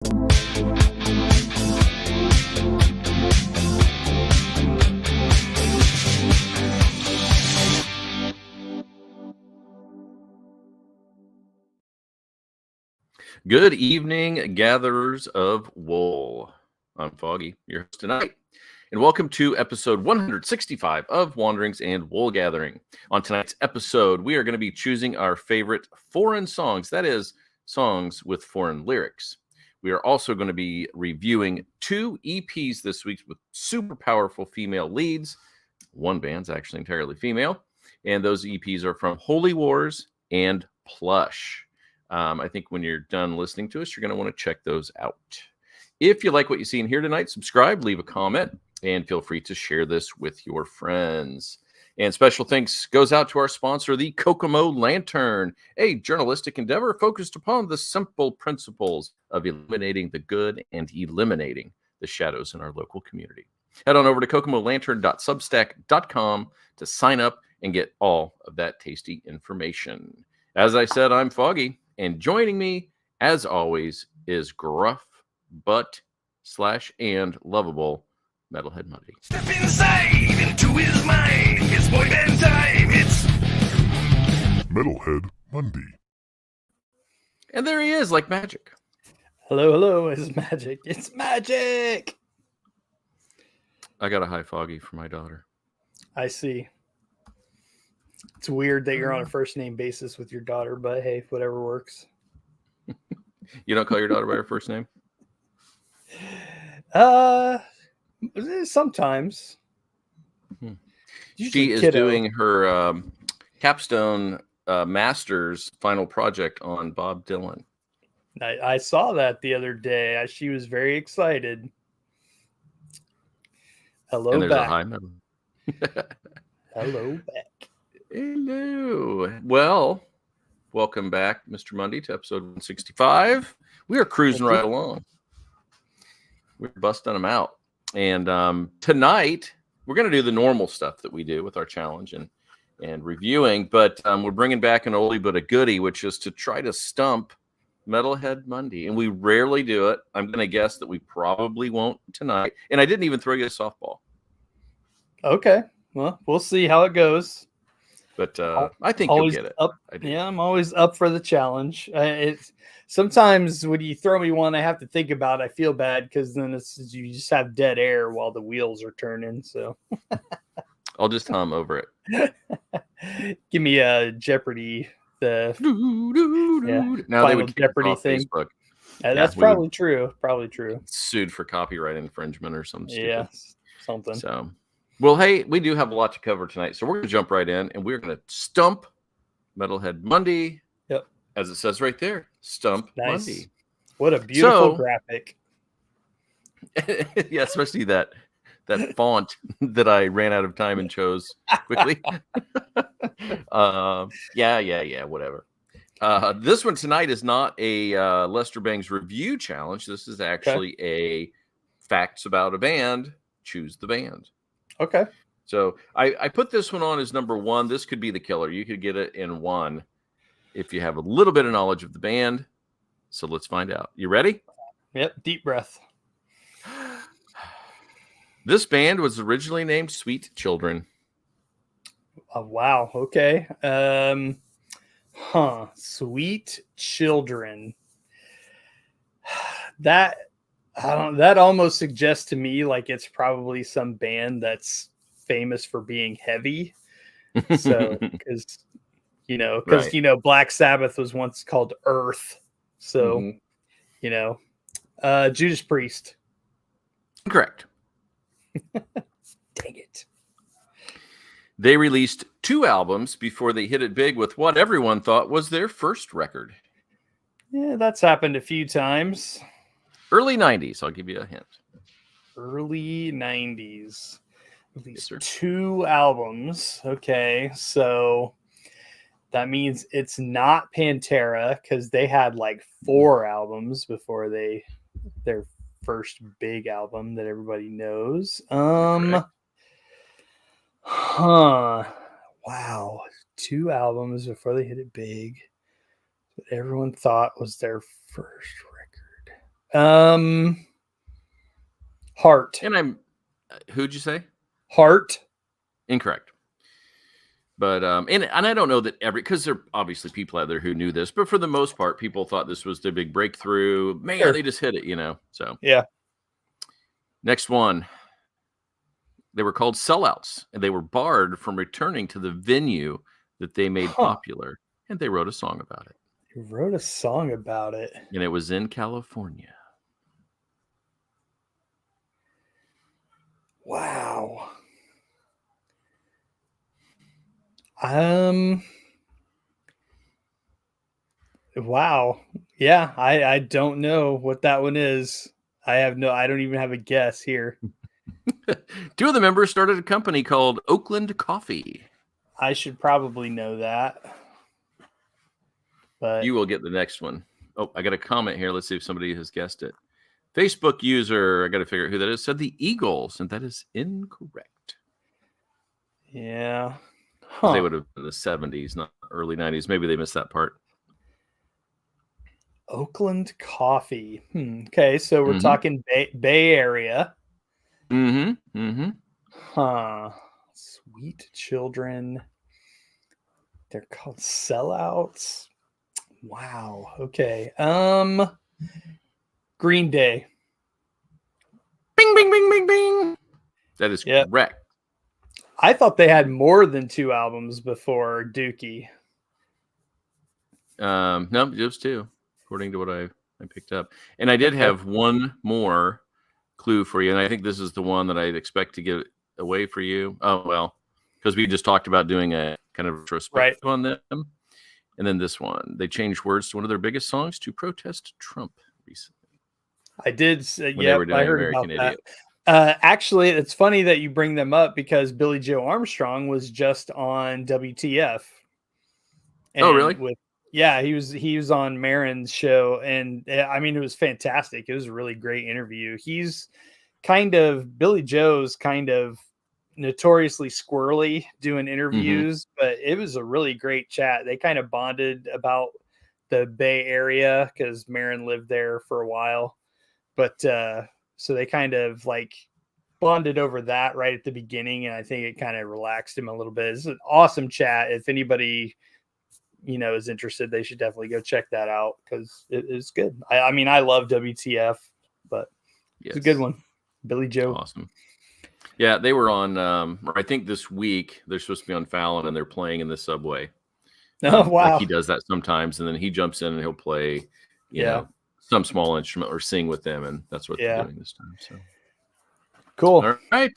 Good evening, gatherers of wool. I'm Foggy, your host tonight, and welcome to episode 165 of Wanderings and Wool Gathering. On tonight's episode, we are going to be choosing our favorite foreign songs, that is, songs with foreign lyrics. We are also going to be reviewing 2 EPs this week with super powerful female leads. One band's actually entirely female, and those EPs are from Holy Wars and Plush. I think when you're done listening to us, you're going to want to check those out. If you like what you see in here tonight, subscribe, leave a comment, and feel free to share this with your friends. And special thanks goes out to our sponsor, the Kokomo Lantern, a journalistic endeavor focused upon the simple principles of illuminating the good and eliminating the shadows in our local community. Head on over to kokomolantern.substack.com to sign up and get all of that tasty information. As I said, I'm Foggy. And joining me, as always, is gruff, but/and lovable Metalhead Mundy. Step inside into his mind. It's boy band time. It's Metalhead Mundy. And there he is, like magic. Hello, it's magic. It's magic! I got a high Foggy for my daughter. I see. It's weird that you're on a first name basis with your daughter, but hey, whatever works. You don't call your daughter by her first name? Sometimes. She is doing her capstone master's final project on Bob Dylan. I saw that the other day. She was very excited. Hello, and there's back. A high note. Hello, back. Hello. Well, welcome back, Mr. Mundy, to episode 165. We are cruising right along. We're busting them out. And tonight, we're going to do the normal stuff that we do with our challenge and reviewing, but we're bringing back an oldie but a goodie, which is to try to stump Metalhead Mundy. And we rarely do it. I'm going to guess that we probably won't tonight. And I didn't even throw you a softball. Okay. Well, we'll see how it goes. But I think you'll get it. Yeah, I'm always up for the challenge. It's sometimes when you throw me one, I have to think about it. I feel bad because then you just have dead air while the wheels are turning. So I'll just hum over it. Give me a Jeopardy. Now they would Jeopardy thing. That's probably true. Probably true. Sued for copyright infringement or something. Yeah, something. So. Well, hey, we do have a lot to cover tonight, so we're going to jump right in, and we're going to stump Metalhead Mundy. Yep. As it says right there, stump nice. Mundy. What a beautiful graphic. Yeah, especially that font that I ran out of time and chose quickly. Yeah, whatever. This one tonight is not a Lester Bangs review challenge. This is actually a facts about a band. Choose the band. Okay. So I put this one on as number 1. This could be the killer. You could get it in 1 if you have a little bit of knowledge of the band. So let's find out. You ready? Yep. Deep breath. This band was originally named Sweet Children. Oh, wow. Okay. Sweet Children. That almost suggests to me like it's probably some band that's famous for being heavy. So, because Black Sabbath was once called Earth. So, Judas Priest. Correct. Dang it. They released 2 albums before they hit it big with what everyone thought was their first record. Yeah, that's happened a few times. Early 90s, I'll give you a hint. Early 90s. Released Yes, 2 albums. Okay, so that means it's not Pantera because they had like 4 albums before their first big album that everybody knows. Wow. 2 albums before they hit it big. What everyone thought was their first record. Heart. And who'd you say? Heart. Incorrect. But and I don't know that because there are obviously people out there who knew this, but for the most part, people thought this was the big breakthrough. Man, Sure. they just hit it, So Yeah. Next one. They were called sellouts, and they were barred from returning to the venue that they made popular, and they wrote a song about it. You wrote a song about it. And it was in California. Wow. Wow. Yeah, I don't know what that one is. I don't even have a guess here. Two of the members started a company called Oakland Coffee. I should probably know that. But you will get the next one. Oh, I got a comment here. Let's see if somebody has guessed it. Facebook user, I got to figure out who that is, said the Eagles, and that is incorrect. Yeah. They would have been in the 70s, not early 90s. Maybe they missed that part. Oakland Coffee. Okay, so we're talking Bay Area. Huh. Sweet Children. They're called sellouts. Wow. Okay. Green Day. Bing, bing, bing, bing, bing. That is correct. I thought they had more than 2 albums before Dookie. No, just 2, according to what I picked up. And I did have one more clue for you, and I think this is the one that I'd expect to give away for you. Oh, well, because we just talked about doing a kind of retrospective on them. And then this one, they changed words to one of their biggest songs to protest Trump recently. I did. Yeah, I heard American about Idiot. that. Actually, it's funny that you bring them up because Billy Joe Armstrong was just on WTF. Oh, really? He was on Maron's show, and I mean, it was fantastic. It was a really great interview. Billy Joe's kind of notoriously squirrely doing interviews, but it was a really great chat. They kind of bonded about the Bay Area because Maron lived there for a while, but so they kind of like bonded over that right at the beginning, and I think it kind of relaxed him a little bit. It's an awesome chat. If anybody is interested, they should definitely go check that out because it's good. I mean, I love WTF, but it's a good one. Billy Joe. Awesome. Yeah, they were on, I think this week, they're supposed to be on Fallon, and they're playing in the subway. Oh, wow. Like he does that sometimes, and then he jumps in and he'll play, you know, some small instrument or sing with them, and that's what they're doing this time. So cool. All right.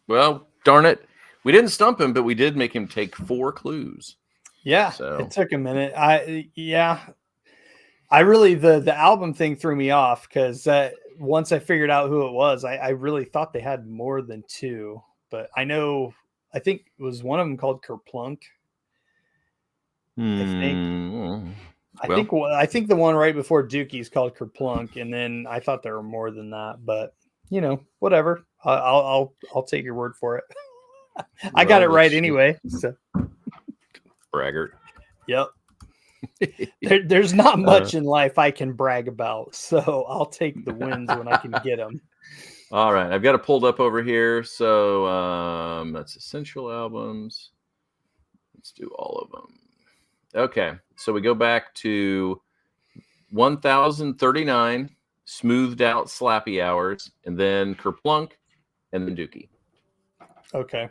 Well, darn it. We didn't stump him, but we did make him take 4 clues. Yeah, so it took a minute. I really, the album thing threw me off because once I figured out who it was, I really thought they had more than 2, but I think it was one of them called Kerplunk. I think the one right before Dookie is called Kerplunk, and then I thought there were more than that, but whatever. I'll take your word for it. I got it right anyway. So. Braggart. Yep. There's not much in life I can brag about, so I'll take the wins when I can get them. All right, I've got it pulled up over here. So that's essential albums. Let's do all of them. Okay, so we go back to 1039, Smoothed Out Slappy Hours, and then Kerplunk, and then Dookie. Okay.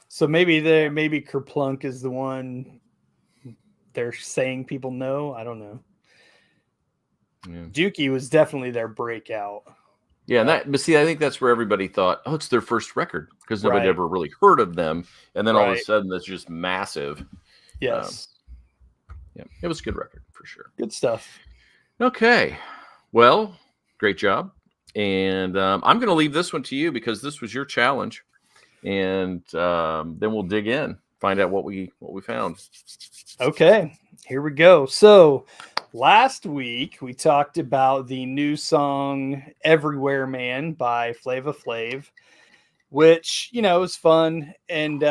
So maybe Kerplunk is the one they're saying people know. I don't know. Yeah. Dookie was definitely their breakout. Yeah, but see, I think that's where everybody thought, oh, it's their first record because nobody ever really heard of them, and then all of a sudden that's just massive. Yes. Yeah, it was a good record for sure. Good stuff. Okay, well, great job, and I'm going to leave this one to you because this was your challenge, and then we'll dig in, find out what we found. Okay, here we go. So last week we talked about the new song "Everywhere Man" by Flava Flav, which was fun, and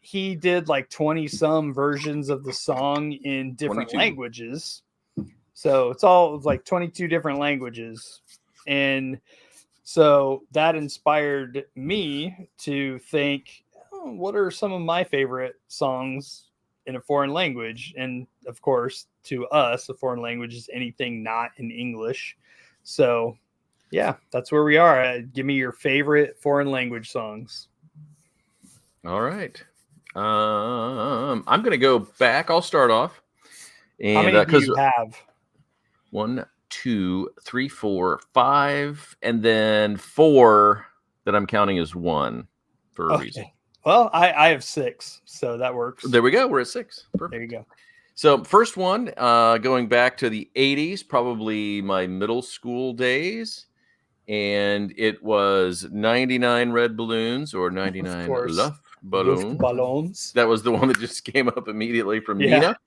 he did like 20 some versions of the song in different 22. languages. So it's like 22 different languages. And so that inspired me to think, oh, what are some of my favorite songs in a foreign language? And of course, to us, a foreign language is anything not in English. So yeah, that's where we are. Give me your favorite foreign language songs. All right. I'm going to go back. I'll start off. And How many do you have? 1, 2, 3, 4, 5, and then 4 that I'm counting as 1 for a reason. Well, I have 6, so that works. There we go. We're at 6. Perfect. There you go. So first one, going back to the 80s, probably my middle school days. And it was 99 Red Balloons or 99 Luftballons. That was the one that just came up immediately from Nina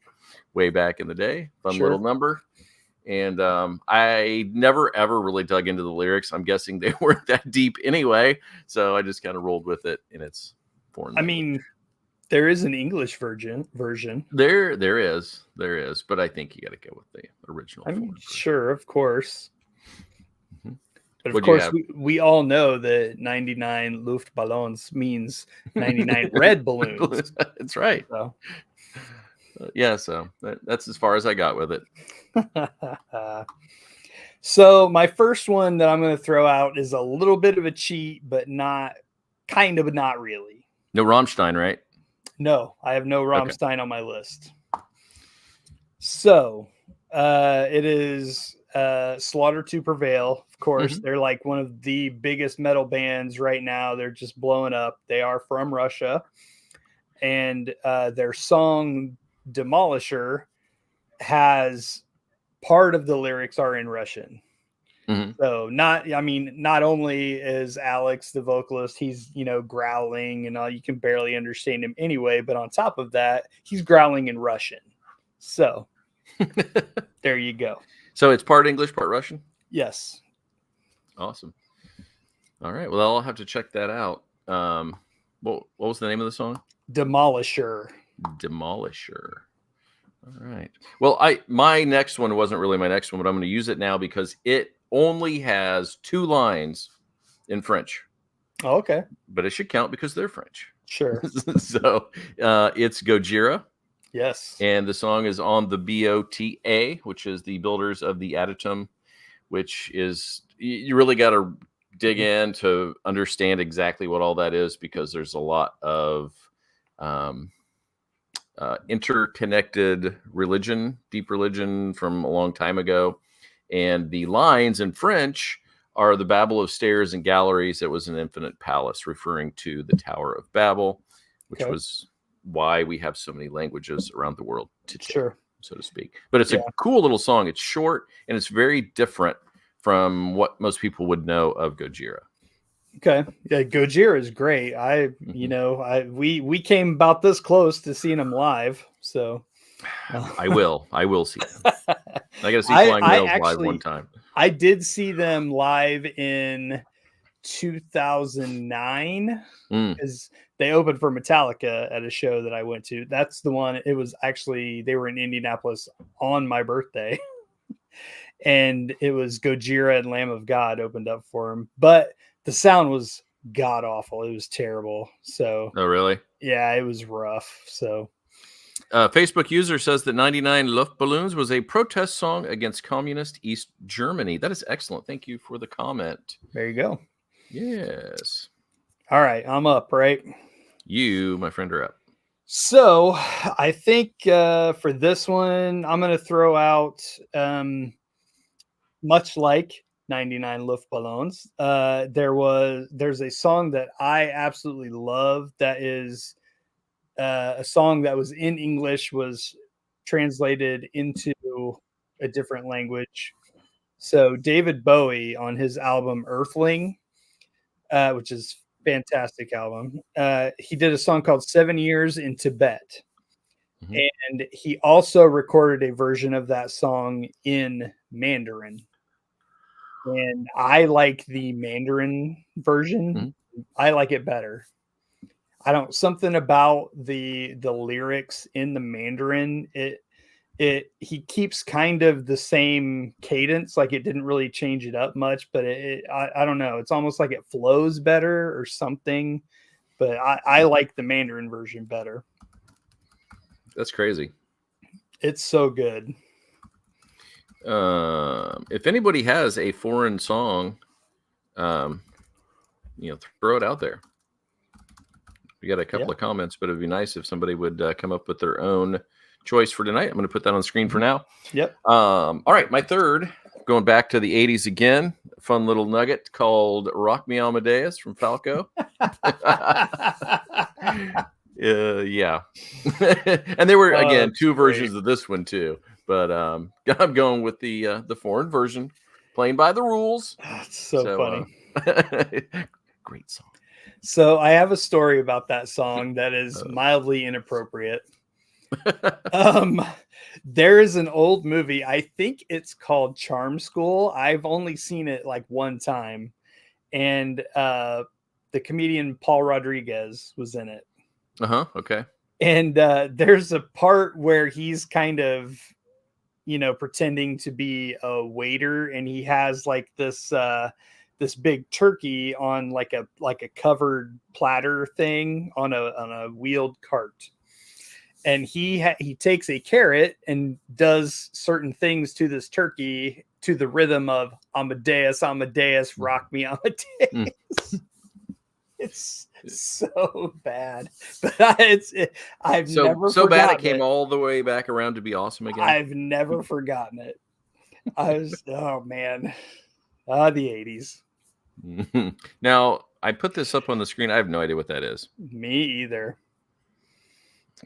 way back in the day. Fun little number. And I never, ever really dug into the lyrics. I'm guessing they weren't that deep anyway. So I just kind of rolled with it in its foreign language. Mean, there is an English version. There is. But I think you got to go with the original. Sure, of course. But of course, we all know that 99 Luftballons means 99 red balloons. That's right. So. So that's as far as I got with it. So my first one that I'm going to throw out is a little bit of a cheat, but not really. No Rammstein, right? No, I have no Rammstein on my list. So it is Slaughter to Prevail. Of course, they're like one of the biggest metal bands right now. They're just blowing up. They are from Russia. And their song Demolisher has part of the lyrics are in Russian. So not only is Alex, the vocalist, he's, growling and all, you can barely understand him anyway. But on top of that, he's growling in Russian. So there you go. So it's part English, part Russian? Yes. Awesome. All right. Well, I'll have to check that out. What was the name of the song? Demolisher. All right. Well, my next one wasn't really my next one, but I'm going to use it now because it only has 2 lines in French. Oh, okay. But it should count because they're French. Sure. So it's Gojira. Yes. And the song is on the BOTA, which is the Builders of the Atom, which is, you really got to dig in to understand exactly what all that is, because there's a lot of interconnected religion, deep religion from a long time ago. And the lines in French are the Babel of stairs and galleries. It was an infinite palace, referring to the Tower of Babel, which was why we have so many languages around the world today, so to speak. But it's a cool little song. It's short and it's very different from what most people would know of Gojira. Okay. Yeah, Gojira is great. We came about this close to seeing him live. So I will see them. I got to see Flying Whales live one time. I did see them live in 2009 because they opened for Metallica at a show that I went to. That's the one. It was actually, they were in Indianapolis on my birthday. And it was Gojira and Lamb of God opened up for him. But the sound was god awful. It was terrible. So. Oh, really? Yeah, it was rough. So. Facebook user says that 99 Luftballons was a protest song against communist East Germany. That is excellent. Thank you for the comment. There you go. Yes. All right. I'm up, right? You, my friend, are up. So I think for this one, I'm going to throw out, much like 99 Luftballons, there's a song that I absolutely love that is a song that was in English, was translated into a different language. So David Bowie on his album Earthling, which is a fantastic album, he did a song called 7 Years in Tibet. And he also recorded a version of that song in Mandarin. And I like the Mandarin version. I like it better. Something about the lyrics in the Mandarin, he keeps kind of the same cadence, like it didn't really change it up much, but I don't know, it's almost like it flows better or something, but I like the Mandarin version better. That's crazy. It's so good. If anybody has a foreign song, throw it out there. We got a couple of comments, but it'd be nice if somebody would come up with their own choice for tonight. I'm going to put that on the screen for now. Yep. All right, my third, going back to the 80s again, a fun little nugget called Rock Me Amadeus from Falco. Yeah. And there were, again, two versions of this one too, but I'm going with the foreign version, playing by the rules. It's so funny. Great song. So I have a story about that song that is mildly inappropriate. There is an old movie, I think it's called Charm School. I've only seen it like one time, and the comedian Paul Rodriguez was in it. Okay. And there's a part where he's kind of, pretending to be a waiter, and he has like this big turkey on like a covered platter thing on a wheeled cart. And he takes a carrot and does certain things to this turkey to the rhythm of Amadeus, Amadeus, rock me Amadeus. It's so bad, but I've never so bad it came came all the way back around to be awesome again. I've never forgotten it. Oh man, the 80s. Now I put this up on the screen. I have no idea what that is. Me either.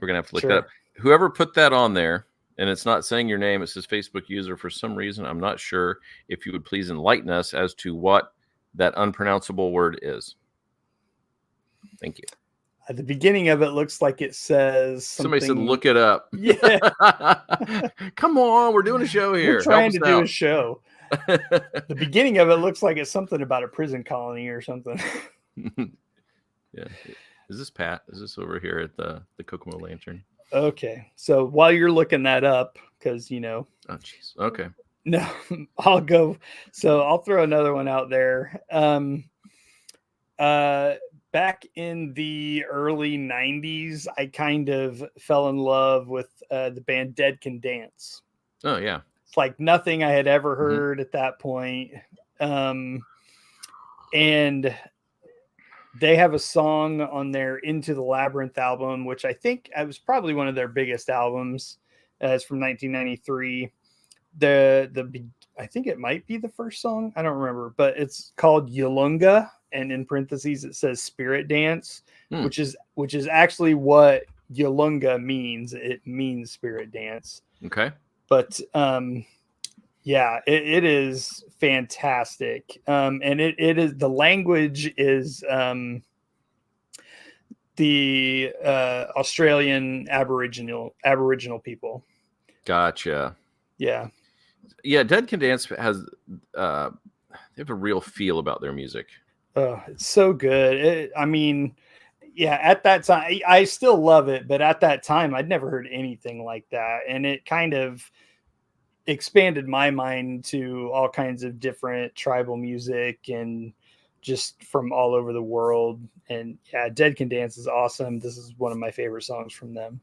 We're gonna have to look that up. Whoever put that on there, and it's not saying your name, it says Facebook user for some reason. I'm not sure. If you would please enlighten us as to what that unpronounceable word is. Thank you. At the beginning of it looks like it says something. Somebody said, "Look it up." Yeah. Come on, we're doing a show here. We're trying to do a show. The beginning of it looks like it's something about a prison colony or something. Yeah. Is this Pat? Is this over here at the Kokomo Lantern? Okay. So while you're looking that up, because Oh, jeez. Okay. No, I'll go. So I'll throw another one out there. Back in the early 90s, I kind of fell in love with the band Dead Can Dance. Oh, yeah. It's like nothing I had ever heard at that point. And they have a song on their Into the Labyrinth album, which I think was probably one of their biggest albums. It's from 1993. I think it might be the first song. I don't remember, but it's called Yolunga, and in parentheses it says Spirit Dance, which is actually what Yolunga means. It means spirit dance. Okay. But yeah, it is fantastic. And it is, the language is the Australian Aboriginal people. Gotcha. Yeah. Yeah, Dead Can Dance has they have a real feel about their music. Oh, it's so good. I mean, yeah, at that time, I still love it, but at that time, I'd never heard anything like that. And it kind of expanded my mind to all kinds of different tribal music and just from all over the world. And yeah, Dead Can Dance is awesome. This is one of my favorite songs from them.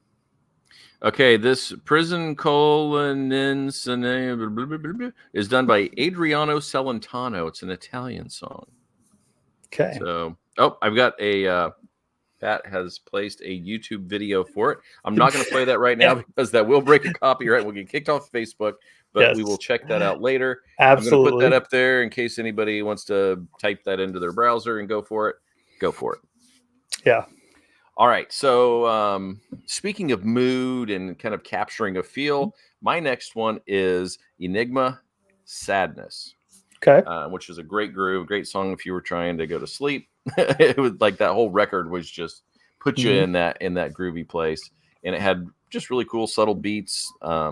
Okay, this Prison Colon is done by Adriano Celentano. It's an Italian song. Okay. So, I've got a Pat has placed a YouTube video for it. I'm not going to play that right now because that will break a copyright. We'll get kicked off Facebook, but we will check that out later. Absolutely. I'm going to put that up there in case anybody wants to type that into their browser and go for it. Go for it. Yeah. All right. So, speaking of mood and kind of capturing a feel, my next one is Enigma Sadness. Okay. Which is a great groove, great song if you were trying to go to sleep. It was like that whole record was just put you in that groovy place, and it had just really cool subtle beats. I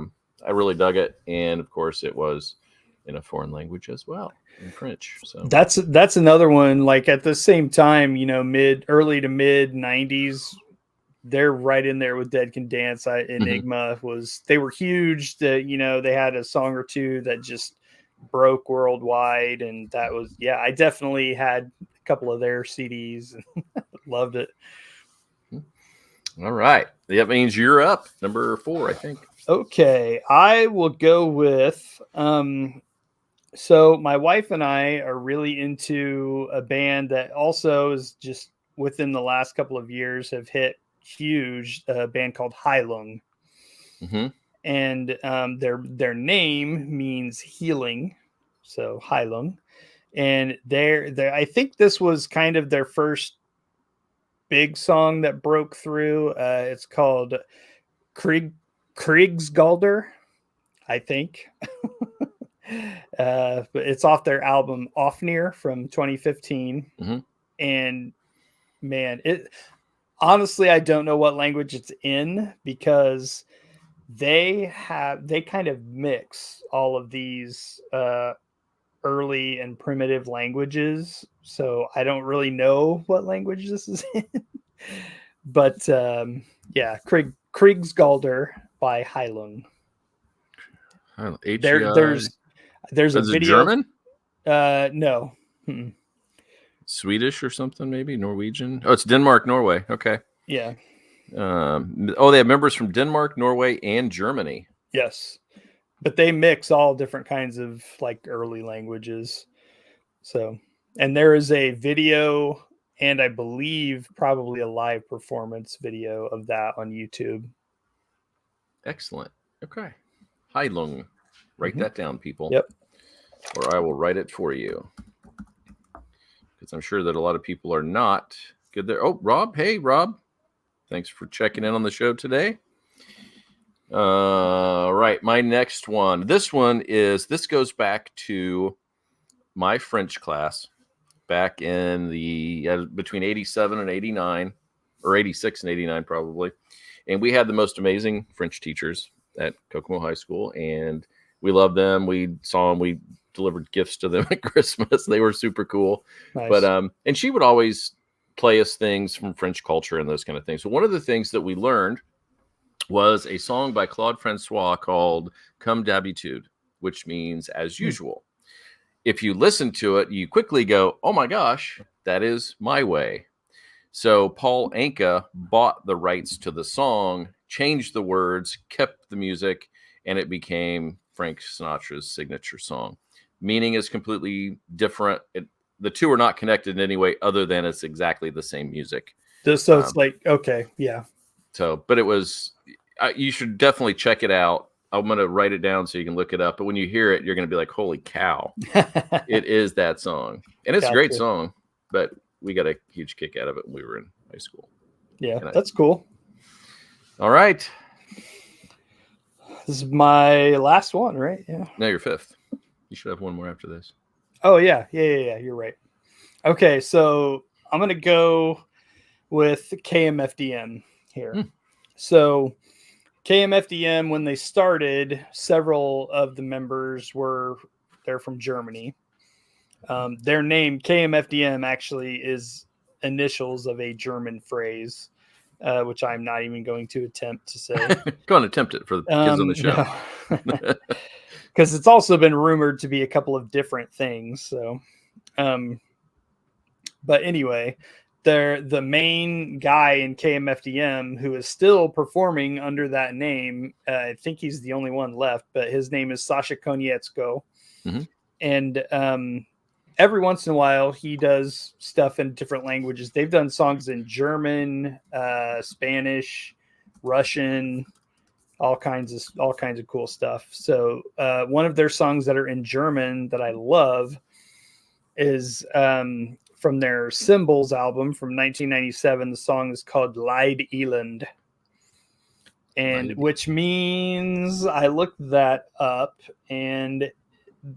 really dug it, and of course it was in a foreign language as well, in French. So that's another one. Like at the same time, early to mid 90s, they're right in there with Dead Can Dance. Enigma they were huge. They had a song or two that just broke worldwide, and that was I definitely had a couple of their CDs and loved it. All right, that means you're up, number 4, I think. Okay, I will go with so my wife and I are really into a band that also is just within the last couple of years have hit huge, a band called Heilung. Mm-hmm. And their name means healing, so Heilung. And I think this was kind of their first big song that broke through. It's called Kriegsgalder, I think. But it's off their album Ofnir from 2015. Mm-hmm. And man, honestly, I don't know what language it's in, because they kind of mix all of these early and primitive languages. So I don't really know what language this is in. But Kriegsgalder by Heilung. There's a video. German? No. Swedish or something, maybe Norwegian. Oh, it's Denmark, Norway. Okay. Yeah. They have members from Denmark, Norway, and Germany. Yes, but they mix all different kinds of like early languages. So, and there is a video, and I believe probably a live performance video of that on YouTube. Excellent. Okay. Heilung. Write that down, people. Yep. Or I will write it for you, because I'm sure that a lot of people are not good there. Oh, Rob. Hey, Rob. Thanks for checking in on the show today. Right. My next one. This goes back to my French class back in between 87 and 89, or 86 and 89 probably. And we had the most amazing French teachers at Kokomo High School, and we loved them. We saw them. We delivered gifts to them at Christmas. They were super cool. Nice. But and she would always play us things from French culture and those kind of things. So one of the things that we learned was a song by Claude Francois called Comme d'habitude, which means as usual. If you listen to it, you quickly go, oh my gosh, that is my way. So Paul Anka bought the rights to the song, changed the words, kept the music, and it became Frank Sinatra's signature song. Meaning is completely different. The two are not connected in any way other than it's exactly the same music. So it's like, okay, yeah. So, but it was, you should definitely check it out. I'm going to write it down so you can look it up. But when you hear it, you're going to be like, holy cow, it is that song. And it's a great song, but we got a huge kick out of it when we were in high school. Yeah, that's cool. All right. This is my last one, right? Yeah. No, you're 5th. You should have one more after this. Oh, yeah. You're right. Okay, so I'm going to go with KMFDM here. So KMFDM, when they started, several of the members they're from Germany. Their name, KMFDM, actually is initials of a German phrase, which I'm not even going to attempt to say. Go on, attempt it for the kids on the show. No. Because it's also been rumored to be a couple of different things. So, but anyway, the main guy in KMFDM who is still performing under that name, I think he's the only one left, but his name is Sasha Konietzko. Mm-hmm. And every once in a while, he does stuff in different languages. They've done songs in German, Spanish, Russian, all kinds of cool stuff. So one of their songs that are in German that I love is from their Symbols album from 1997. The song is called Leid Elend, and which means, I looked that up, and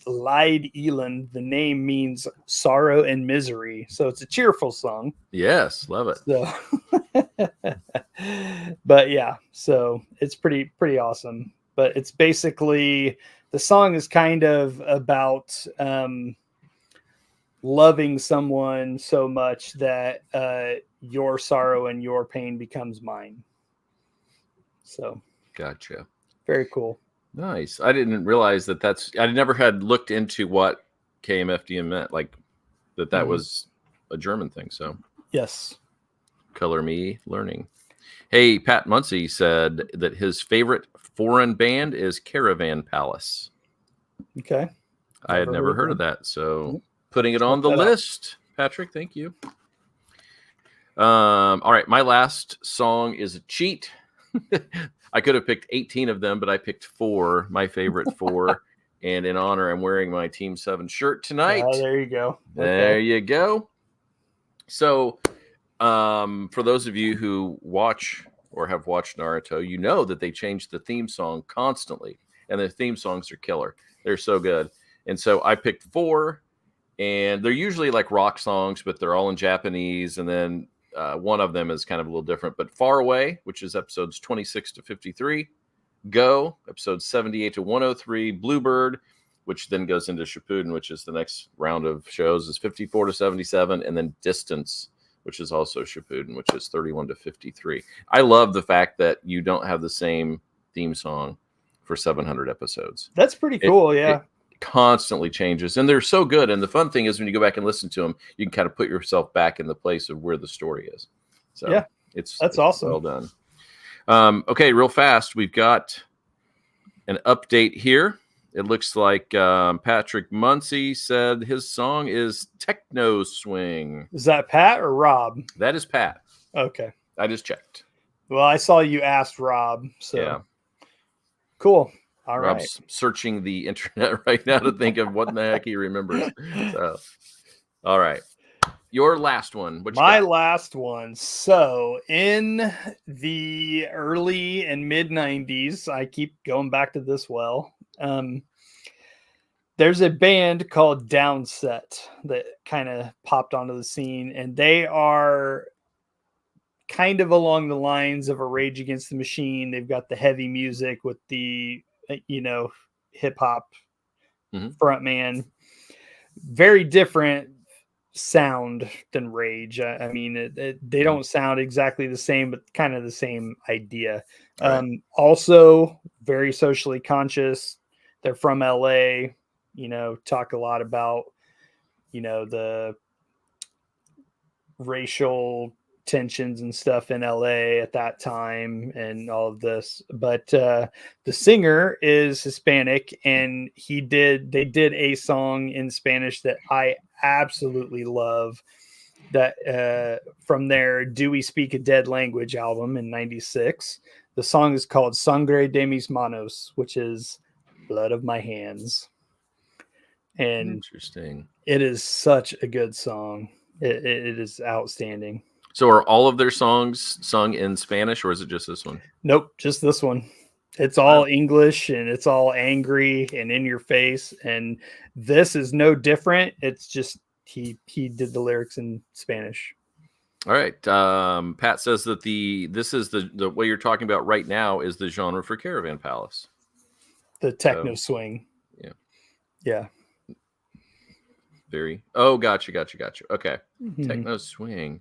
Leid Elend, the name means sorrow and misery. So it's a cheerful song. Yes, love it. So, but yeah, so it's pretty awesome. But it's basically, the song is kind of about loving someone so much that your sorrow and your pain becomes mine. So Gotcha. very cool. Nice. I didn't realize that I never had looked into what KMFDM meant, like that was a German thing. So yes. Color me learning. Hey, Pat Muncy said that his favorite foreign band is Caravan Palace. Okay. I had never heard of that. So putting it on the list. Patrick, thank you. All right. My last song is a cheat. I could have picked 18 of them, but I picked 4, my favorite 4. And in honor, I'm wearing my Team 7 shirt tonight. There you go. There you go. So for those of you who watch or have watched Naruto, you know that they change the theme song constantly. And the theme songs are killer. They're so good. And so I picked 4. And they're usually like rock songs, but they're all in Japanese. And then one of them is kind of a little different. But Far Away, which is episodes 26 to 53. Go, episodes 78 to 103. Bluebird, which then goes into Shippuden, which is the next round of shows, is 54 to 77. And then Distance, which is also Shippuden, which is 31 to 53. I love the fact that you don't have the same theme song for 700 episodes. That's pretty cool, It constantly changes, and they're so good. And the fun thing is when you go back and listen to them, you can kind of put yourself back in the place of where the story is. So yeah, it's awesome. Well done. Okay, real fast, we've got an update here. It looks like Patrick Muncy said his song is Techno Swing. Is that Pat or Rob? That is Pat. Okay. I just checked. Well, I saw you asked Rob. So yeah. Cool. All Rob's right. searching the internet right now to think of what in the heck he remembers. So, all right. Your last one. My last one. So in the early and mid 90s, I keep going back to this there's a band called Downset that kind of popped onto the scene, and they are kind of along the lines of a Rage Against the Machine. They've got the heavy music with the, hip hop front man. Very different sound than Rage. I mean, they don't sound exactly the same, but kind of the same idea. Right. Also very socially conscious. They're from LA, talk a lot about, the racial tensions and stuff in LA at that time and all of this. But the singer is Hispanic, and they did a song in Spanish that I absolutely love, that from their Do We Speak a Dead Language album in 96. The song is called Sangre de mis manos, which is blood of my hands. And interesting. It is such a good song. It is outstanding. So are all of their songs sung in Spanish, or is it just this one? Nope, just this one. It's all English, and it's all angry and in your face. And this is no different. It's just he did the lyrics in Spanish. All right. Pat says that this is the what you're talking about right now is the genre for Caravan Palace. The techno swing. Yeah. Yeah. Very. Oh, gotcha. Okay. Techno swing.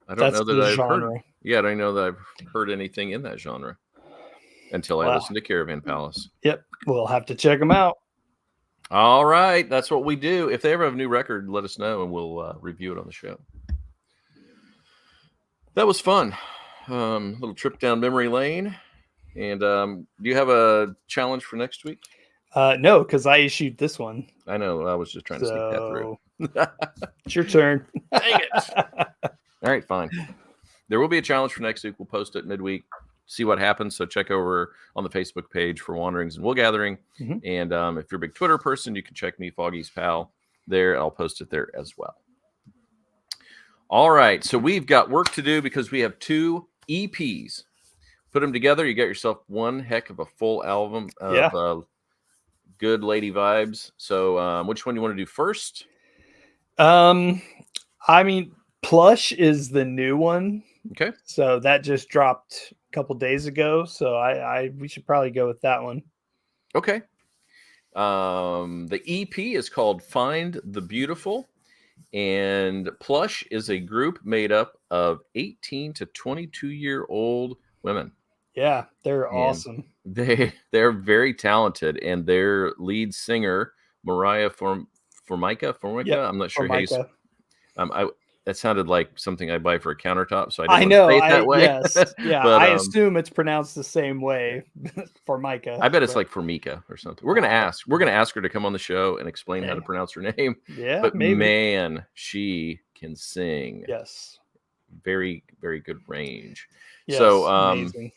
I don't know that I've heard. Yeah, I don't know that I've heard anything in that genre until I listened to Caravan Palace. Yep. We'll have to check them out. All right. That's what we do. If they ever have a new record, let us know and we'll review it on the show. That was fun. Little trip down memory lane. And do you have a challenge for next week? No, because I issued this one. I know. I was just trying to sneak that through. It's your turn. Dang it. All right, fine. There will be a challenge for next week. We'll post it midweek, see what happens. So check over on the Facebook page for Wanderings and Wool Gathering. And if you're a big Twitter person, you can check me, Foggy's Pal, there. I'll post it there as well. All right. So we've got work to do because we have 2 EPs. Put them together. You got yourself one heck of a full album of good lady vibes. So which one do you want to do first? I mean, Plush is the new one. Okay. So that just dropped a couple days ago. So we should probably go with that one. Okay. The EP is called Find the Beautiful. And Plush is a group made up of 18 to 22-year-old women. Yeah, they're And awesome. They're very talented, and their lead singer, Mariah Formica, Yep, I'm not sure how you Formica. that sounded like something I buy for a countertop, so I I didn't want know. to say it that way. Yes, yeah. But I assume it's pronounced the same way, Formica. I bet it's but like Formica or something. We're gonna ask her to come on the show and explain how to hey, pronounce her name. yeah, But maybe. man, she can sing. Yes. Very, very good range. Yes. So Amazing.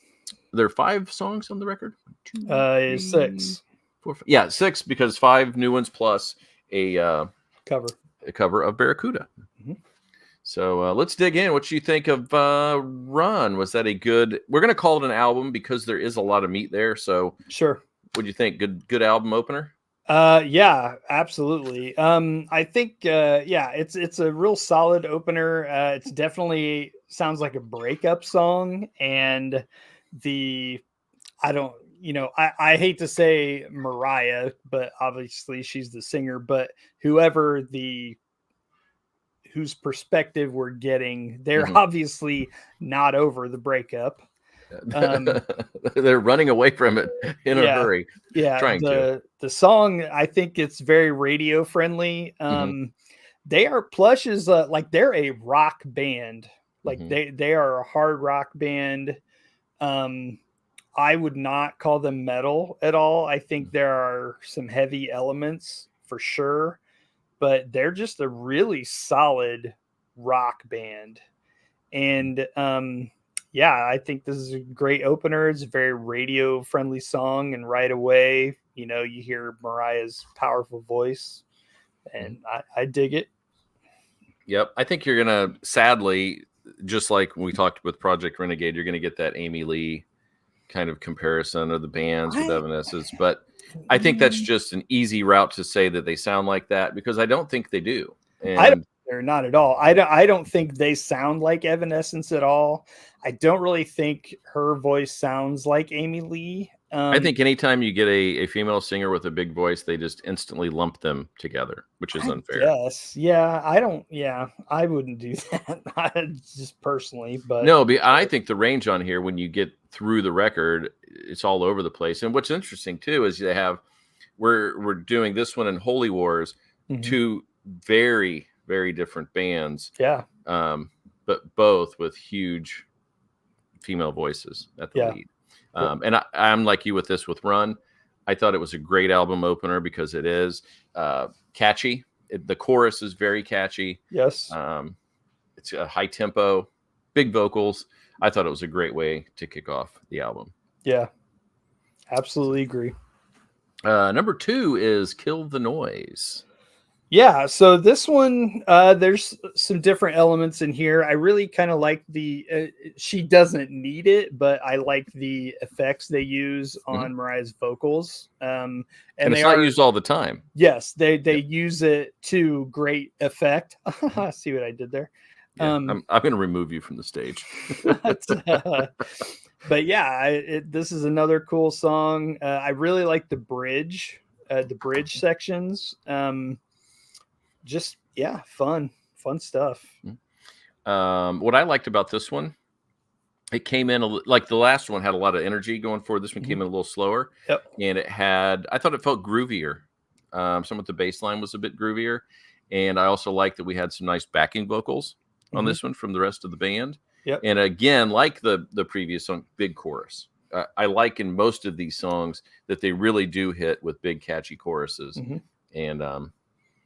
there are 5 songs on the record. 1, 2, 3, 6 4, 5. Yeah, 6 because 5 new ones plus a cover of Barracuda. Mhm. So let's dig in. What do you think of Run? Was that a good? We're gonna call it an album because there is a lot of meat there. So Sure. what do you think? Good album opener. Yeah, absolutely. I think it's a real solid opener. It's definitely sounds like a breakup song, and I don't, I hate to say Mariah, but obviously she's the singer, but whose perspective we're getting, they're obviously not over the breakup. They're running away from it in a hurry. Yeah, trying to. The song, I think it's very radio friendly. Plush is like they're a rock band. Like they are a hard rock band. I would not call them metal at all. I think there are some heavy elements for sure, but they're just a really solid rock band. And I think this is a great opener. It's a very radio friendly song, and right away, you hear Mariah's powerful voice, and I dig it. Yep, I think you're gonna, sadly, just like when we talked with Project Renegade, you're gonna get that Amy Lee kind of comparison of the bands with Evanescence, but I think that's just an easy route to say that they sound like that, because I don't think they do. And they're not at all. I don't think they sound like Evanescence at all. I don't really think her voice sounds like Amy Lee. I think anytime you get a female singer with a big voice, they just instantly lump them together, which is unfair. Yes. Yeah. I wouldn't do that. Just personally, but no, I think the range on here, when you get through the record, it's all over the place. And what's interesting too is we're doing this one in Holy Wars, 2 very, very different bands. Yeah. But both with huge female voices at the lead. And I'm like you with this, with Run. I thought it was a great album opener because it is catchy. The chorus is very catchy. Yes. It's a high tempo, big vocals. I thought it was a great way to kick off the album. Yeah, absolutely agree. Number 2 is Kill the Noise. Yeah, so this one, there's some different elements in here. I really kind of like she doesn't need it, but I like the effects they use on Mariah's vocals. And it's not used all the time. Yes, they use it to great effect. See what I did there? Yeah, I'm going to remove you from the stage. But yeah, this is another cool song. I really like the bridge sections. Just fun stuff. What I liked about this one, it came in like the last one had a lot of energy going forward. This one came in a little slower. Yep. And I thought it felt groovier. Some of the bass line was a bit groovier, and I also liked that we had some nice backing vocals on this one from the rest of the band. Yep. And again, like the previous song, big chorus. I like in most of these songs that they really do hit with big catchy choruses, and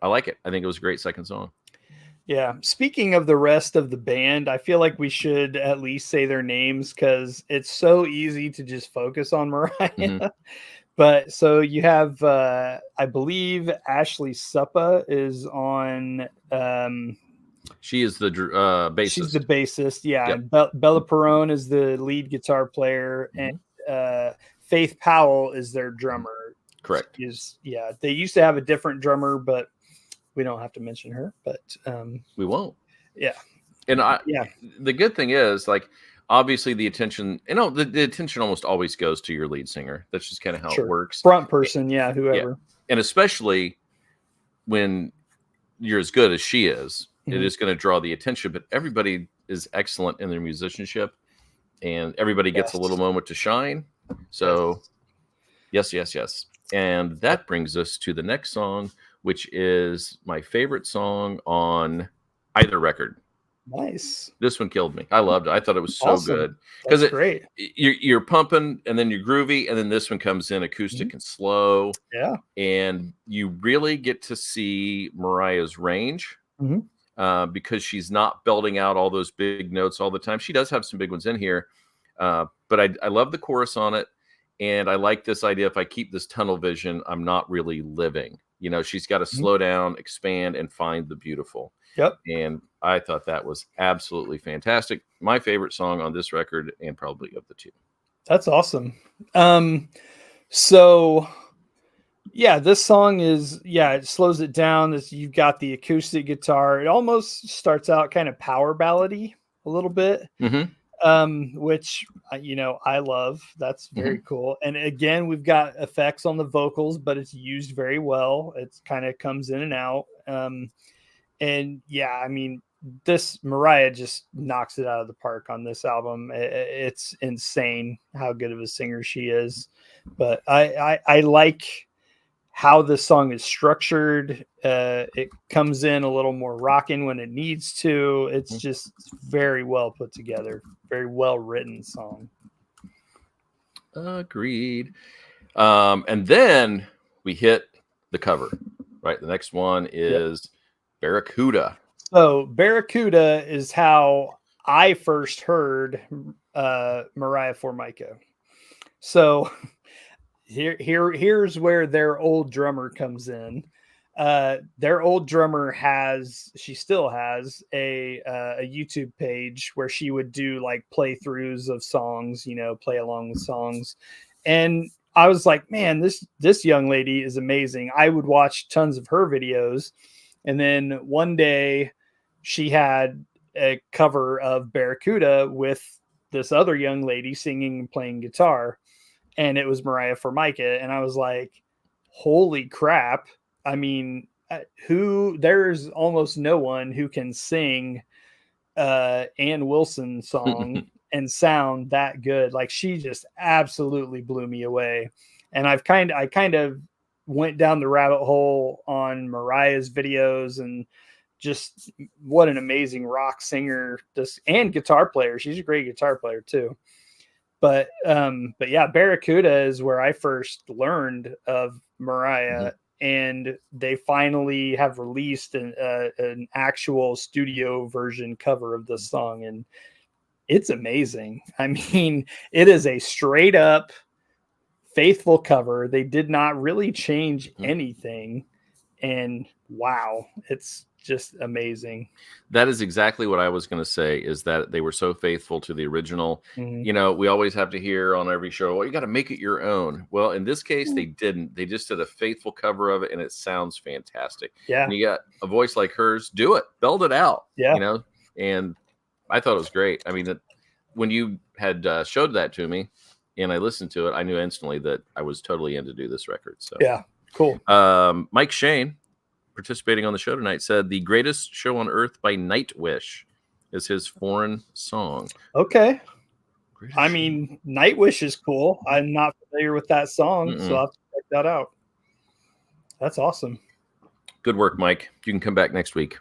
I like it. I think it was a great second song. Yeah. Speaking of the rest of the band, I feel like we should at least say their names because it's so easy to just focus on Mariah. But so you have, I believe, Ashley Suppa is on. She is the bassist. She's the bassist. Yeah. Yep. Bella Perone is the lead guitar player, and Faith Powell is their drummer. Correct. They used to have a different drummer, but we don't have to mention her, but we won't. Yeah. And the good thing is, like, obviously the attention, the attention almost always goes to your lead singer. That's just kind of how it works. Front person, whoever. And especially when you're as good as she is, it Mhm. is going to draw the attention. But everybody is excellent in their musicianship, and everybody gets a little Yes. moment to shine. So yes. And that brings us to the next song, which is my favorite song on either record. Nice. This one killed me. I loved it. I thought it was so Awesome. good That's because great. you're pumping and then you're groovy, and then this one comes in acoustic and slow, Yeah. and you really get to see Mariah's range Mhm. because she's not belting out all those big notes all the time. She does have some big ones in here, but I love the chorus on it, and I like this idea. If I keep this tunnel vision, I'm not really living. You know, she's got to Mhm. slow down, expand, and find the beautiful. Yep. And I thought that was absolutely fantastic. My favorite song on this record, and probably of the two. That's awesome. So yeah, this song is, it slows it down. You've got the acoustic guitar. It almost starts out kind of power ballady a little bit, which I love. That's very cool. And again, we've got effects on the vocals, but it's used very well. It's kind of comes in and out. And yeah, I mean, this Mariah just knocks it out of the park on this album. It's insane how good of a singer she is. But I like how this song is structured. It comes in a little more rocking when it needs to. It's just very well put together, very well written song. Agreed. And then we hit the cover, right? The next one is Barracuda. So Barracuda is how I first heard Mariah Formica. So here's where their old drummer comes in. Their old drummer still has a YouTube page where she would do like playthroughs of songs, play along with songs. And I was like, man, this young lady is amazing. I would watch tons of her videos. And then one day she had a cover of Barracuda with this other young lady singing and playing guitar. And it was Mariah Formica. And I was like, holy crap. I mean, there's almost no one who can sing Ann Wilson song and sound that good. Like, she just absolutely blew me away. And I kind of went down the rabbit hole on Mariah's videos, and just what an amazing rock singer and guitar player. She's a great guitar player too. But yeah, Barracuda is where I first learned of Mariah, and they finally have released an actual studio version cover of this song, and it's amazing. I mean, it is a straight up faithful cover. They did not really change anything, and wow, it's just amazing. That is exactly what I was going to say, is that they were so faithful to the original. We always have to hear on every show, well, you got to make it your own. Well, in this case, they didn't. They just did a faithful cover of it, and it sounds fantastic. Yeah. And you got a voice like hers, do it, belt it out. Yeah. And I thought it was great. I mean, when you had showed that to me and I listened to it, I knew instantly that I was totally in to do this record. So yeah, cool. Mike Shane, participating on the show tonight, said the greatest show on earth by Nightwish is his foreign song. Okay. I mean, Nightwish is cool. I'm not familiar with that song, so I'll have to check that out. That's awesome. Good work, Mike. You can come back next week.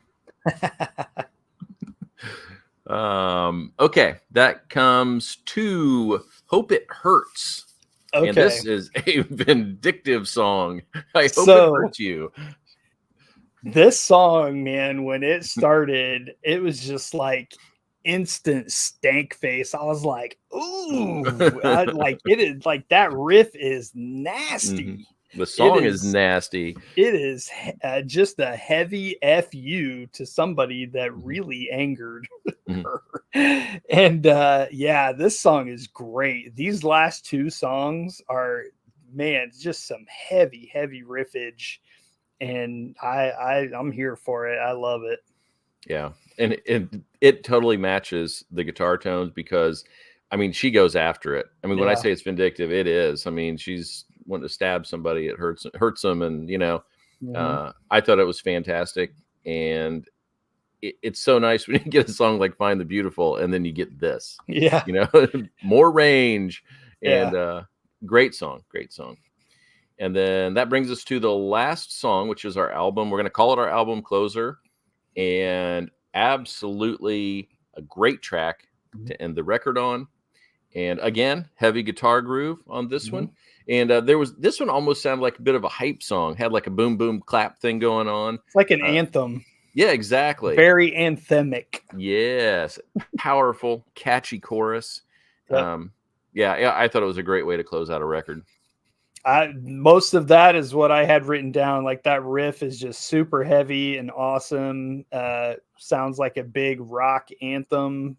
Okay, that comes to Hope It Hurts. Okay. And this is a vindictive song. I hope it hurts you. This song, man, when it started, it was just like instant stank face. I was like, ooh, like it is like that riff is nasty. The song is nasty. It is just a heavy FU to somebody that really angered her. And yeah, this song is great. These last two songs are, man, just some heavy riffage. And I'm here for it. I love it. Yeah. And it totally matches the guitar tones, because I mean, she goes after it. I mean, when I say it's vindictive, it is. I mean, she's wanting to stab somebody. It hurts them. And, I thought it was fantastic. and it's so nice when you get a song like Find the Beautiful and then you get this, Yeah. more range, and Yeah. great song. And then that brings us to the last song, which is our album. We're going to call it our album closer, and absolutely a great track to end the record on. And again, heavy guitar groove on this one. And this one almost sounded like a bit of a hype song, had like a boom, boom, clap thing going on. It's like an anthem. Yeah, exactly. Very anthemic. Yes. Powerful, catchy chorus. Yep. Yeah, I thought it was a great way to close out a record. Most of that is what I had written down. Like that riff is just super heavy and awesome. Sounds like a big rock anthem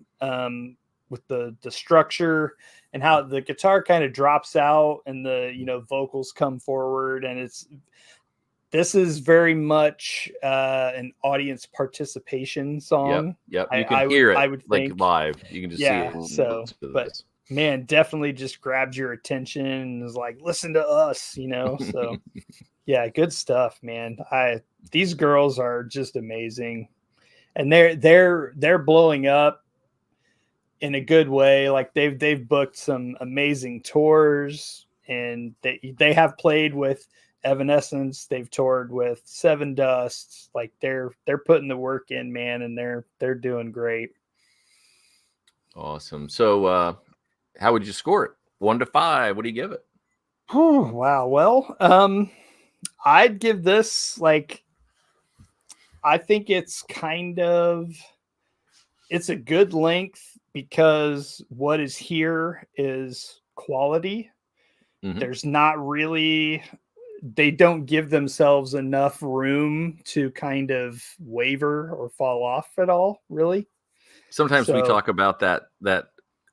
with the structure and how the guitar kind of drops out and the vocals come forward, and this is very much an audience participation song. Yep. You can hear it. I would like think live. You can just see it. So, but man, definitely just grabs your attention and is like, listen to us, So, yeah, good stuff, man. These girls are just amazing, and they're blowing up in a good way. Like they've booked some amazing tours, and they have played with Evanescence. They've toured with Seven Dust. Like they're putting the work in, man, and they're doing great. Awesome. So how would you score it? 1 to 5. What do you give it? Wow. Well, I'd give this I think it's it's a good length because what is here is quality. There's not really, they don't give themselves enough room to kind of waver or fall off at all, really. Sometimes we talk about that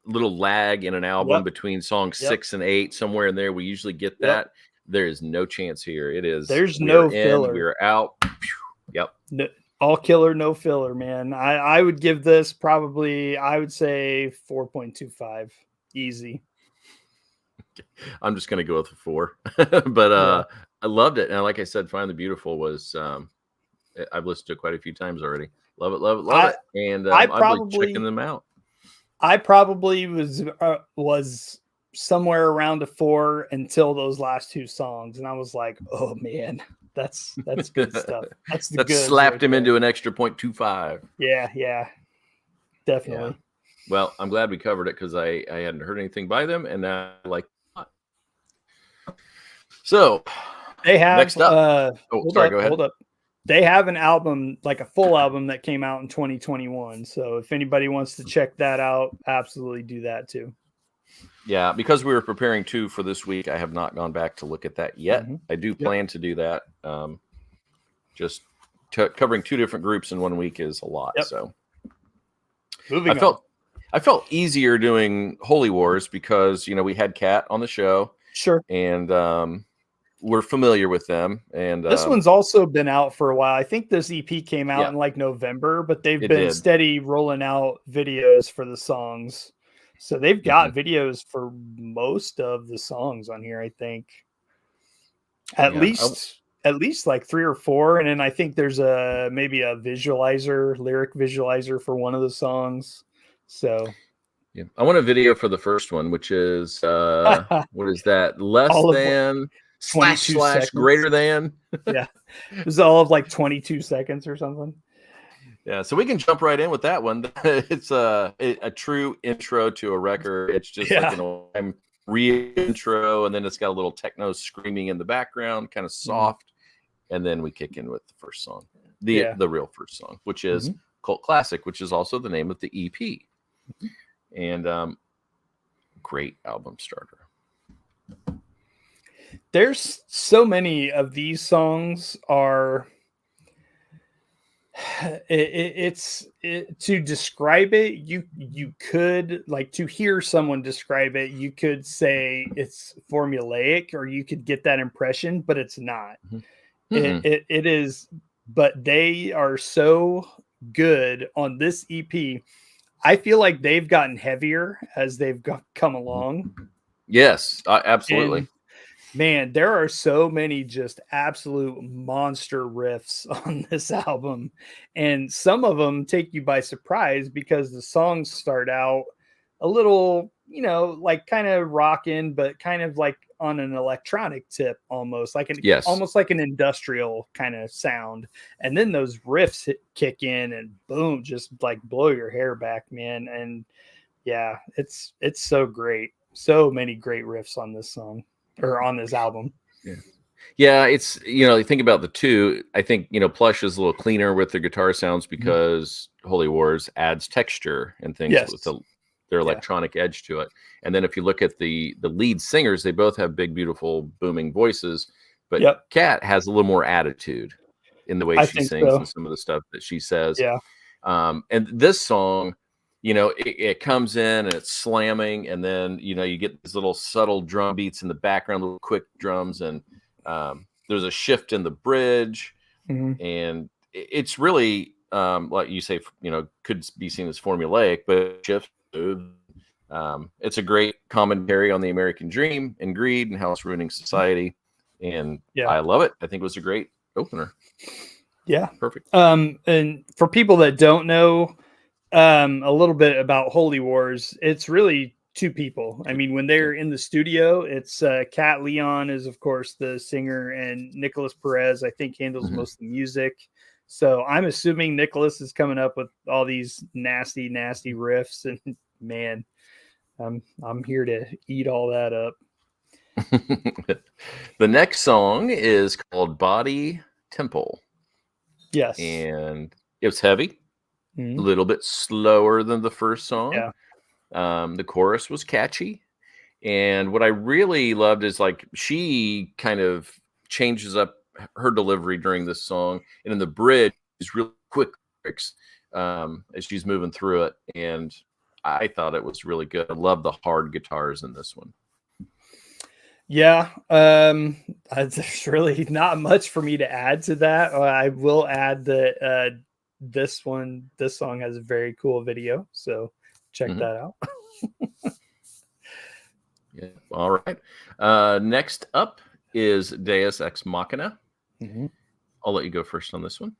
little lag in an album between songs 6 and 8, somewhere in there. We usually get that. There is no chance here. There's no filler. We're out. Yep. No, all killer, no filler, man. I would give this probably, I would say 4.25. Easy. I'm just going to go with a 4. But I loved it. And like I said, Find the Beautiful was, I've listened to it quite a few times already. Love it. And I'm probably checking them out. I probably was somewhere around a 4 until those last 2 songs, and I was like, "Oh man, that's good stuff." That slapped him into an extra 0.25. Yeah, definitely. Yeah. Well, I'm glad we covered it because I hadn't heard anything by them, and now I like it. So they have next up. Go ahead. Hold up. They have an album, like a full album that came out in 2021. So if anybody wants to check that out, absolutely do that too. Yeah, because we were preparing too for this week, I have not gone back to look at that yet. I do plan to do that. Just covering 2 different groups in 1 week is a lot. So I felt easier doing Holy Wars because we had Kat on the show. Sure. And we're familiar with them, and this one's also been out for a while. I think this EP came out in like November, but they've been steady rolling out videos for the songs. So they've got videos for most of the songs on here, I think. At least like 3 or 4, and then I think there's maybe a lyric visualizer for one of the songs. So yeah, I want a video for the first one, which is what is that? Less than / greater than. Yeah, it was all of like 22 seconds or something. Yeah, so we can jump right in with that one. It's a true intro to a record. It's just like an re-intro, and then it's got a little techno screaming in the background, kind of soft, and then we kick in with the first song, the real first song, which is Cult Classic, which is also the name of the EP, and great album starter. There's so many of these songs are to describe it, you could, like, to hear someone describe it, you could say it's formulaic, or you could get that impression, but it's not. It is, but they are so good on this EP. I feel like they've gotten heavier as they've come along. Yes, absolutely. Man, there are so many just absolute monster riffs on this album. And some of them take you by surprise because the songs start out a little, like kind of rocking, but kind of like on an electronic tip almost, Yes. almost like an industrial kind of sound. And then those riffs kick in and boom, just like blow your hair back, man. And yeah, it's so great. So many great riffs on this song. Or on this album. Yeah, it's you think about the two. I think Plush is a little cleaner with the guitar sounds because Holy Wars adds texture and things with their electronic edge to it. And then if you look at the lead singers, they both have big, beautiful, booming voices. But Kat has a little more attitude in the way she sings and some of the stuff that she says. Yeah. And this song, it comes in and it's slamming, and then you get these little subtle drum beats in the background, little quick drums, and there's a shift in the bridge, and it's really like you say, could be seen as formulaic, but shift. It's a great commentary on the American dream and greed and how it's ruining society, and I love it. I think it was a great opener. Yeah, perfect. And for people that don't know a little bit about Holy Wars, it's really two people. I mean, when they're in the studio, it's Kat Leon is of course the singer, and Nicholas Perez I think handles most of the music. So I'm assuming Nicholas is coming up with all these nasty riffs, and man, I'm here to eat all that up. The next song is called Body Temple. Yes, and it's heavy. A little bit slower than the first song. Yeah. The chorus was catchy. And what I really loved is like she kind of changes up her delivery during this song. And in the bridge is really quick lyrics as she's moving through it. And I thought it was really good. I love the hard guitars in this one. Yeah, there's really not much for me to add to that. I will add that this song has a very cool video, so check that out. Yeah. All right. Next up is Deus Ex Machina. I'll let you go first on this one.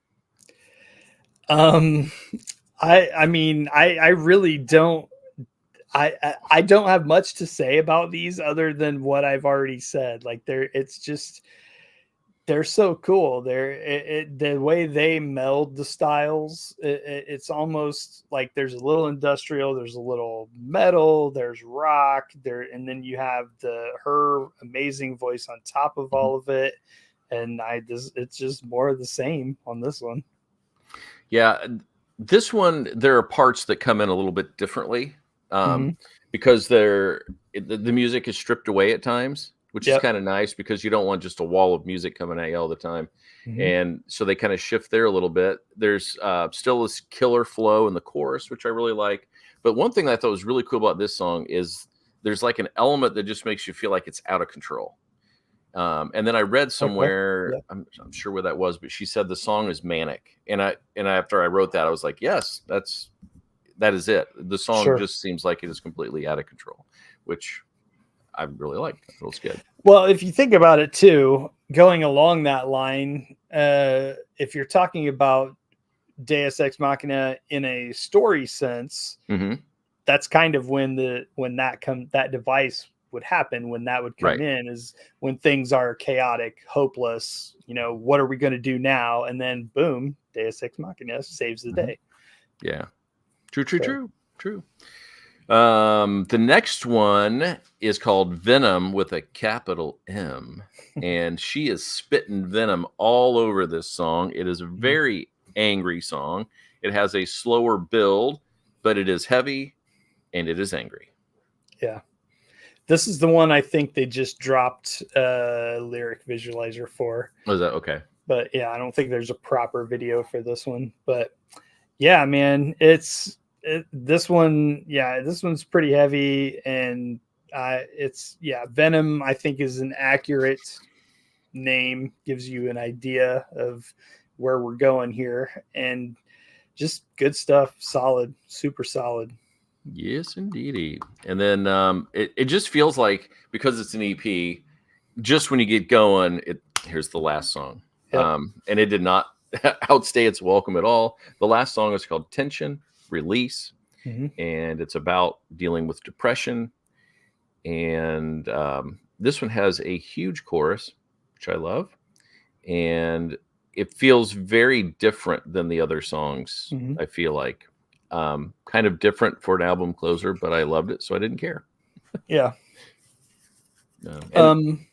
I mean, I really don't. I don't have much to say about these other than what I've already said. Like they're so cool. The way they meld the styles, it's almost like there's a little industrial, there's a little metal, there's rock there, and then you have her amazing voice on top of all of it. And it's just more of the same on this one. Yeah, this one there are parts that come in a little bit differently. Because the music is stripped away at times, which is kind of nice because you don't want just a wall of music coming at you all the time. And so they kind of shift there a little bit. There's still this killer flow in the chorus, which I really like. But one thing that I thought was really cool about this song is there's like an element that just makes you feel like it's out of control. And then I read somewhere, I'm sure where that was, but she said the song is manic. And after I wrote that, I was like, yes, that is it. The song just seems like it is completely out of control, which I really like. It feels good. Well, if you think about it too, going along that line, if you're talking about Deus Ex Machina in a story sense, that's kind of when that device would happen, when that would come in, is when things are chaotic, hopeless. What are we going to do now? And then boom, Deus Ex Machina saves the day. Yeah. True. The next one is called Venom with a capital M, and she is spitting venom all over this song. It is a very angry song. It has a slower build, but it is heavy and it is angry. Yeah. This is the one I think they just dropped lyric visualizer for. Was that okay? But yeah, I don't think there's a proper video for this one. But yeah, man, this one's pretty heavy, and Venom I think is an accurate name, gives you an idea of where we're going here, and just good stuff. Solid, super solid. Yes, indeedy. And then it just feels like, because it's an EP, just when you get going, here's the last song. Yep. And it did not outstay its welcome at all. The last song is called Tension Release, and it's about dealing with depression. And this one has a huge chorus, which I love, and it feels very different than the other songs. I feel like kind of different for an album closer, but I loved it, so I didn't care. Yeah.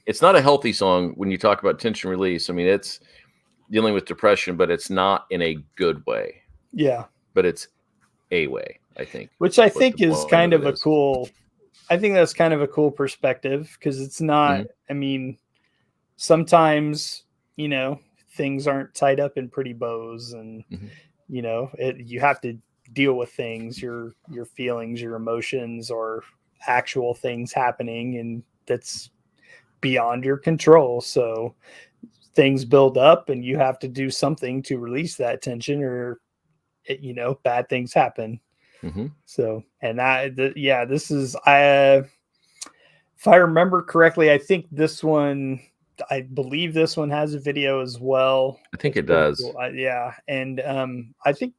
It's not a healthy song when you talk about tension release. I mean, it's dealing with depression, but it's not in a good way. Yeah. But it's a way, I think. Which I think is kind of a cool, I think that's kind of a cool perspective, because it's not, I mean, sometimes, you know, things aren't tied up in pretty bows, and, you know, you have to deal with things, your feelings, your emotions, or actual things happening, and that's beyond your control. So things build up and you have to do something to release that tension, or you know, bad things happen. So, and this is, if I remember correctly, I think this one, I believe this one has a video as well. I think it does. Cool. And I think,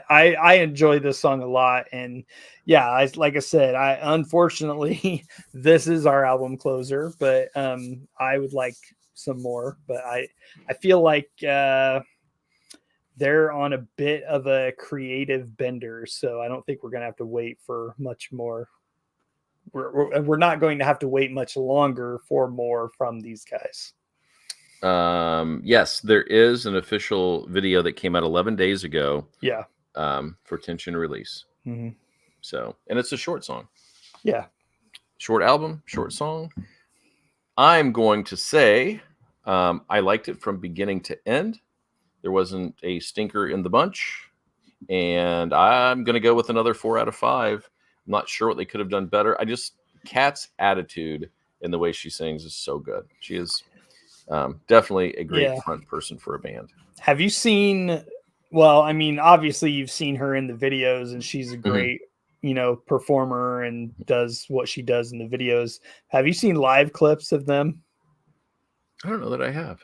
I enjoy this song a lot. And like I said, unfortunately this is our album closer, but I would like some more. But I feel like they're on a bit of a creative bender, so I don't think we're gonna have to wait for much more. We're not going to have to wait much longer for more from these guys. Yes, there is an official video that came out 11 days ago. Yeah. For Tension Release. So, and it's a short song. Yeah. Short album, short song. I'm going to say I liked it from beginning to end. There wasn't a stinker in the bunch. And I'm going to go with another 4 out of 5. I'm not sure what they could have done better. Kat's attitude and the way she sings is so good. She is definitely a great front person for a band. Have you seen, well, I mean, obviously you've seen her in the videos, and she's a great, you know, performer and does what she does in the videos. Have you seen live clips of them? I don't know that I have.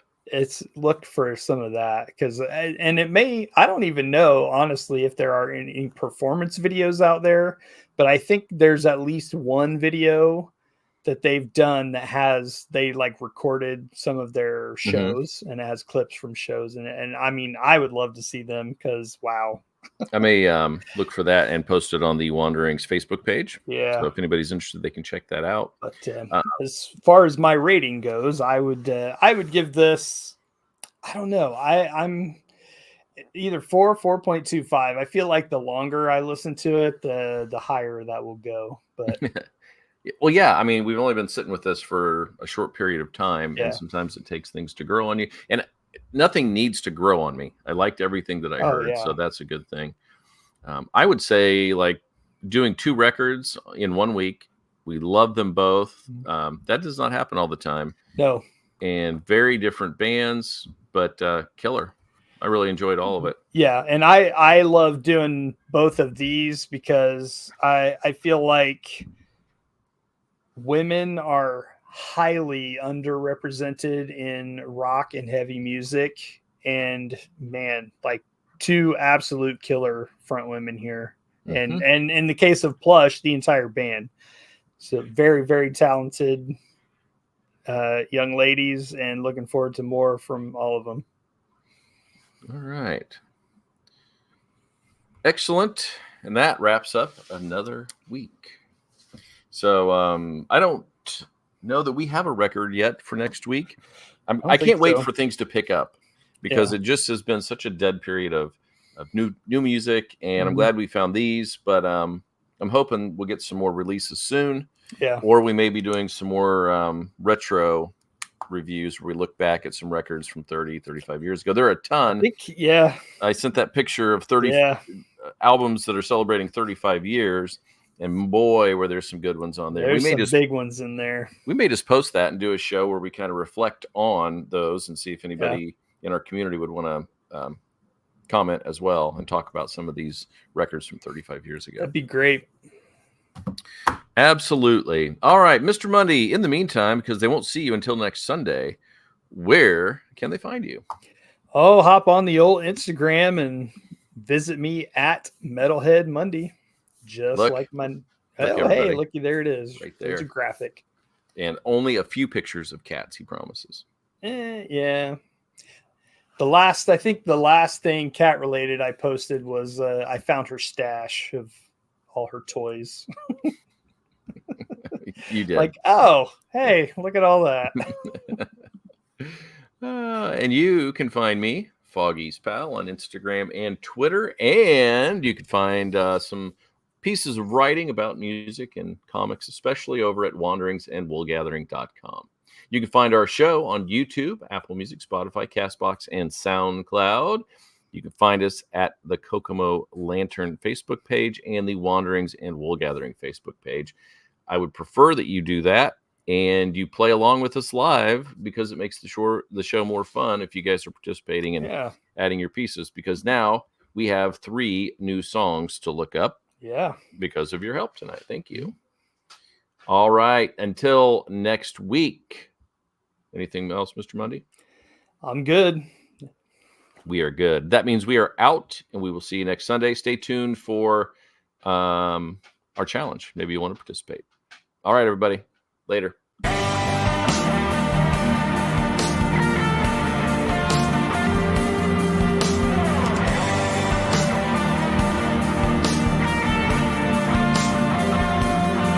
Look for some of that, because, and it may, I don't even know, honestly, if there are any performance videos out there, but I think there's at least one video that they've done that they like recorded some of their shows, and it has clips from shows. And I mean, I would love to see them, because wow. I may look for that and post it on the Wanderings Facebook page. Yeah. So if anybody's interested, they can check that out. But as far as my rating goes, I would give this, I don't know, I'm either 4.25. I feel like the longer I listen to it, the higher that will go. But well, yeah, I mean, we've only been sitting with this for a short period of time, and sometimes it takes things to grow on you. And nothing needs to grow on me. I liked everything that I heard, so that's a good thing. I would say, like, doing 2 records in 1 week, we love them both. That does not happen all the time. No. And very different bands, but killer. I really enjoyed all of it. Yeah, and I love doing both of these, because I feel like women are highly underrepresented in rock and heavy music, and man, like 2 absolute killer front women here. And in the case of Plush, the entire band. So very, very talented young ladies, and looking forward to more from all of them. All right. Excellent. And that wraps up another week. So I don't know that we have a record yet for next week. I can't wait for things to pick up, because it just has been such a dead period of new music, and I'm glad we found these, but I'm hoping we'll get some more releases soon. Yeah. Or we may be doing some more retro reviews where we look back at some records from 35 years ago. There are a ton. I sent that picture of 30 albums that are celebrating 35 years. And boy, were there some good ones on there. There's some big ones in there. We may just post that and do a show where we kind of reflect on those and see if anybody in our community would want to comment as well and talk about some of these records from 35 years ago. That'd be great. Absolutely. All right, Mr. Mundy, in the meantime, because they won't see you until next Sunday, where can they find you? Oh, hop on the old Instagram and visit me at Metalhead Mundy. Just Look, like my look, hey, everybody. looky, there it is. Right There's there. a graphic. And only a few pictures of cats, he promises. Yeah. I think the last thing cat related I posted was I found her stash of all her toys. You did. Like, oh, hey, look at all that. And you can find me, Foggy's Pal, on Instagram and Twitter. And you can find some pieces of writing about music and comics, especially over at wanderingsandwoolgathering.com. You can find our show on YouTube, Apple Music, Spotify, CastBox, and SoundCloud. You can find us at the Kokomo Lantern Facebook page and the Wanderings and Wool Gathering Facebook page. I would prefer that you do that and you play along with us live, because it makes the show more fun if you guys are participating and adding your pieces, because now we have 3 new songs to look up. Yeah. Because of your help tonight. Thank you. All right. Until next week. Anything else, Mr. Mundy? I'm good. We are good. That means we are out, and we will see you next Sunday. Stay tuned for our challenge. Maybe you want to participate. All right, everybody. Later.